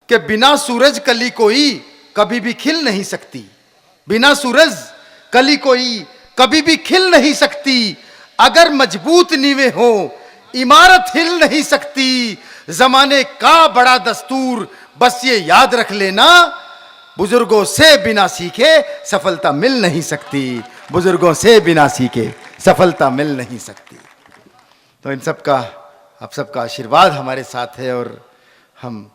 कि बिना सूरज कली कोई कभी भी खिल नहीं सकती, बिना सूरज कली कोई कभी भी खिल नहीं सकती, अगर मजबूत नींवें हो इमारत हिल नहीं सकती, जमाने का बड़ा दस्तूर बस ये याद रख लेना, बुजुर्गों से बिना सीखे सफलता मिल नहीं सकती, बुजुर्गों से बिना सीखे सफलता मिल नहीं सकती। तो इन सब का आप सबका आशीर्वाद हमारे साथ है और हम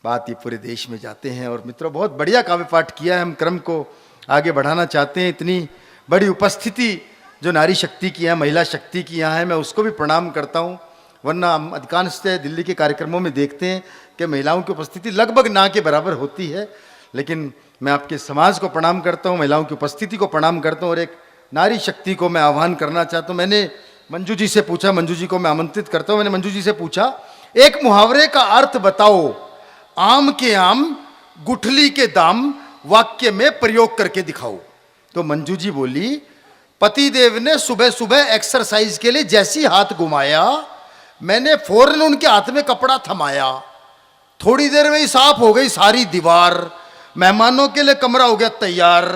बात ये पूरे देश में जाते हैं। और मित्रों, बहुत बढ़िया काव्य पाठ किया है, हम क्रम को आगे बढ़ाना चाहते हैं। इतनी बड़ी उपस्थिति जो नारी शक्ति की है, महिला शक्ति की यहाँ है, मैं उसको भी प्रणाम करता हूँ। वरना हम अधिकांश दिल्ली के कार्यक्रमों में देखते हैं कि महिलाओं की उपस्थिति लगभग ना के बराबर होती है, लेकिन मैं आपके समाज को प्रणाम करता हूँ, महिलाओं की उपस्थिति को प्रणाम करता हूँ और एक नारी शक्ति को मैं आह्वान करना चाहता हूँ। मैंने मंजू जी से पूछा, मंजू जी को मैं आमंत्रित करता हूँ, मैंने मंजू जी से पूछा एक मुहावरे का अर्थ बताओ, आम के आम गुठली के दाम वाक्य में प्रयोग करके दिखाओ। तो मंजू जी बोली, पतिदेव ने सुबह सुबह एक्सरसाइज के लिए जैसी हाथ घुमाया, मैंने फौरन उनके हाथ में कपड़ा थमाया, थोड़ी देर में ही साफ हो गई सारी दीवार, मेहमानों के लिए कमरा हो गया तैयार,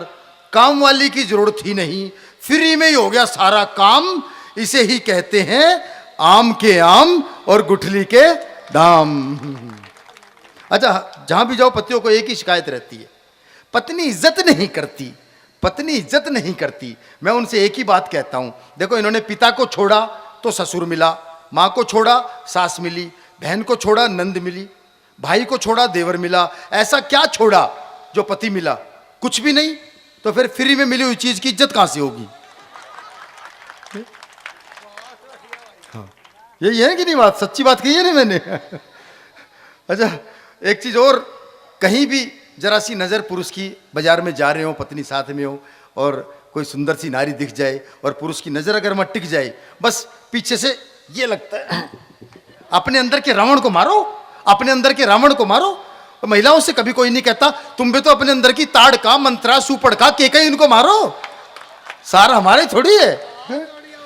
काम वाली की जरूरत ही नहीं, फ्री में ही हो गया सारा काम, इसे ही कहते हैं आम के आम और गुठली के दाम। अच्छा, जहां भी जाओ पतियों को एक ही शिकायत रहती है, पत्नी इज्जत नहीं करती, पत्नी इज्जत नहीं करती। मैं उनसे एक ही बात कहता हूं, देखो इन्होंने पिता को छोड़ा तो ससुर मिला, मां को छोड़ा सास मिली, बहन को छोड़ा नंद मिली, भाई को छोड़ा देवर मिला, ऐसा क्या छोड़ा जो पति मिला? कुछ भी नहीं। तो फिर फ्री में मिली हुई चीज की इज्जत कहां से होगी? हाँ, यही है कि नहीं बात? सच्ची बात कही है ना मैंने। अच्छा, एक चीज और, कहीं भी जरा सी नजर पुरुष की, बाजार में जा रहे हो, पत्नी साथ में हो और कोई सुंदर सी नारी दिख जाए और पुरुष की नजर अगर वहां टिक जाए, बस पीछे से ये लगता है अपने अंदर के रावण को मारो, अपने अंदर के रावण को मारो। तो महिलाओं से कभी कोई नहीं कहता तुम भी तो अपने अंदर की ताड़ का, मंत्रा, सुपड़ का, के कहीं इनको मारो, सारा हमारे थोड़ी है।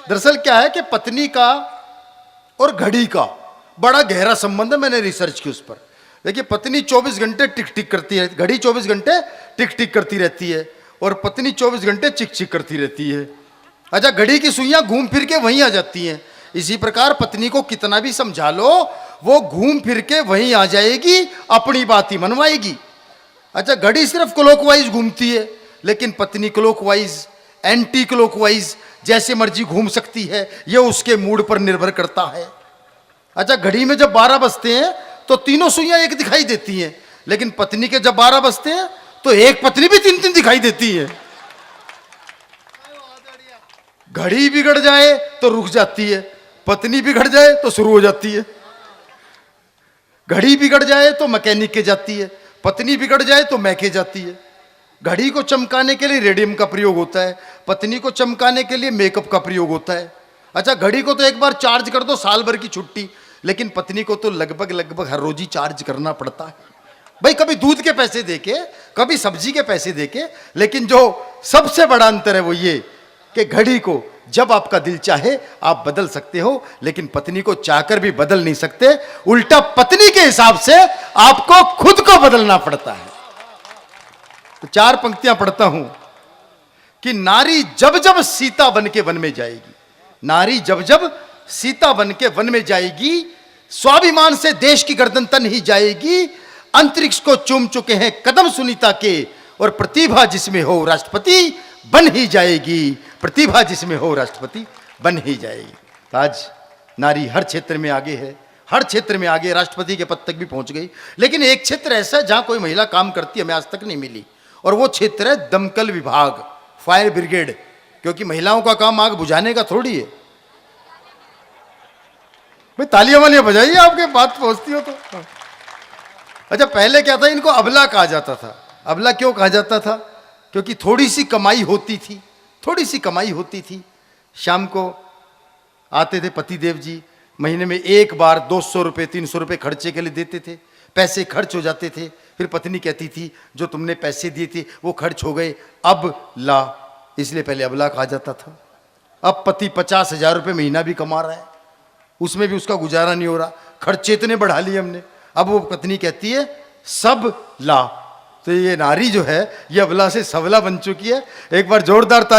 दरअसल क्या है कि पत्नी का और घड़ी का बड़ा गहरा संबंध है, मैंने रिसर्च की उस पर। देखिए, पत्नी 24 घंटे टिक टिक करती है, घड़ी 24 घंटे टिक टिक करती रहती है और पत्नी 24 घंटे चिक चिक करती रहती है। अच्छा, घड़ी की सुइयां घूम फिर के वहीं आ जाती हैं। इसी प्रकार पत्नी को कितना भी समझा लो, वो घूम फिर के वहीं आ जाएगी, अपनी बात ही मनवाएगी। अच्छा, घड़ी सिर्फ क्लॉकवाइज घूमती है, लेकिन पत्नी क्लॉकवाइज, एंटी क्लॉकवाइज, जैसे मर्जी घूम सकती है, ये उसके मूड पर निर्भर करता है। अच्छा, घड़ी में जब 12 बजते हैं तो तीनों सुइयां एक दिखाई देती हैं, लेकिन पत्नी के जब 12 बजते हैं तो एक पत्नी भी 3-3 दिखाई देती है। घड़ी बिगड़ जाए तो रुक जाती है, पत्नी बिगड़ जाए तो शुरू हो जाती है। घड़ी बिगड़ जाए तो मैकेनिक के जाती है, पत्नी बिगड़ जाए तो मैके जाती है। घड़ी को चमकाने के लिए रेडियम का प्रयोग होता है, पत्नी को चमकाने के लिए मेकअप का प्रयोग होता है। अच्छा, घड़ी को तो एक बार चार्ज कर दो, साल भर की छुट्टी, लेकिन पत्नी को तो लगभग हर रोज ही चार्ज करना पड़ता है। भाई, कभी दूध के पैसे देके, कभी सब्जी के पैसे देके, लेकिन जो सबसे बड़ा अंतर है वो ये कि घड़ी को जब आपका दिल चाहे आप बदल सकते हो, लेकिन पत्नी को चाहकर भी बदल नहीं सकते, उल्टा पत्नी के हिसाब से आपको खुद को बदलना पड़ता है। तो 4 पंक्तियां पढ़ता हूं कि नारी जब जब सीता बन के वन में जाएगी, नारी जब जब सीता बन के वन में जाएगी, स्वाभिमान से देश की गर्दन तन ही जाएगी, अंतरिक्ष को चूम चुके हैं कदम सुनीता के, और प्रतिभा जिसमें हो राष्ट्रपति बन ही जाएगी, प्रतिभा जिसमें हो राष्ट्रपति बन ही जाएगी। तो आज नारी हर क्षेत्र में आगे है, हर क्षेत्र में आगे, राष्ट्रपति के पद तक भी पहुंच गई। लेकिन एक क्षेत्र ऐसा है जहां कोई महिला काम करती है, हमें आज तक नहीं मिली, और वो क्षेत्र है दमकल विभाग, फायर ब्रिगेड। क्योंकि महिलाओं का काम आग बुझाने का थोड़ी है। भाई, तालियां वालियां बजाइए, आपके बात पहुंचती हो तो। अच्छा, पहले क्या था, इनको अबला कहा जाता था। अबला क्यों कहा जाता था? क्योंकि थोड़ी सी कमाई होती थी, थोड़ी सी कमाई होती थी। शाम को आते थे पतिदेव जी, महीने में एक बार 200 रुपये 300 रुपये खर्चे के लिए देते थे, पैसे खर्च हो जाते थे। फिर पत्नी कहती थी जो तुमने पैसे दिए थे वो खर्च हो गए, अब ला, इसलिए पहले अबला कहा जाता था। अब पति 50,000 रुपये महीना भी कमा रहा है, उसमें भी उसका गुजारा नहीं हो रहा, खर्चे इतने बढ़ा लिए हमने। अब वो पत्नी कहती है सब ला। तो ये नारी जो है ये अबला से सबला बन चुकी है। एक बार जोरदार ताली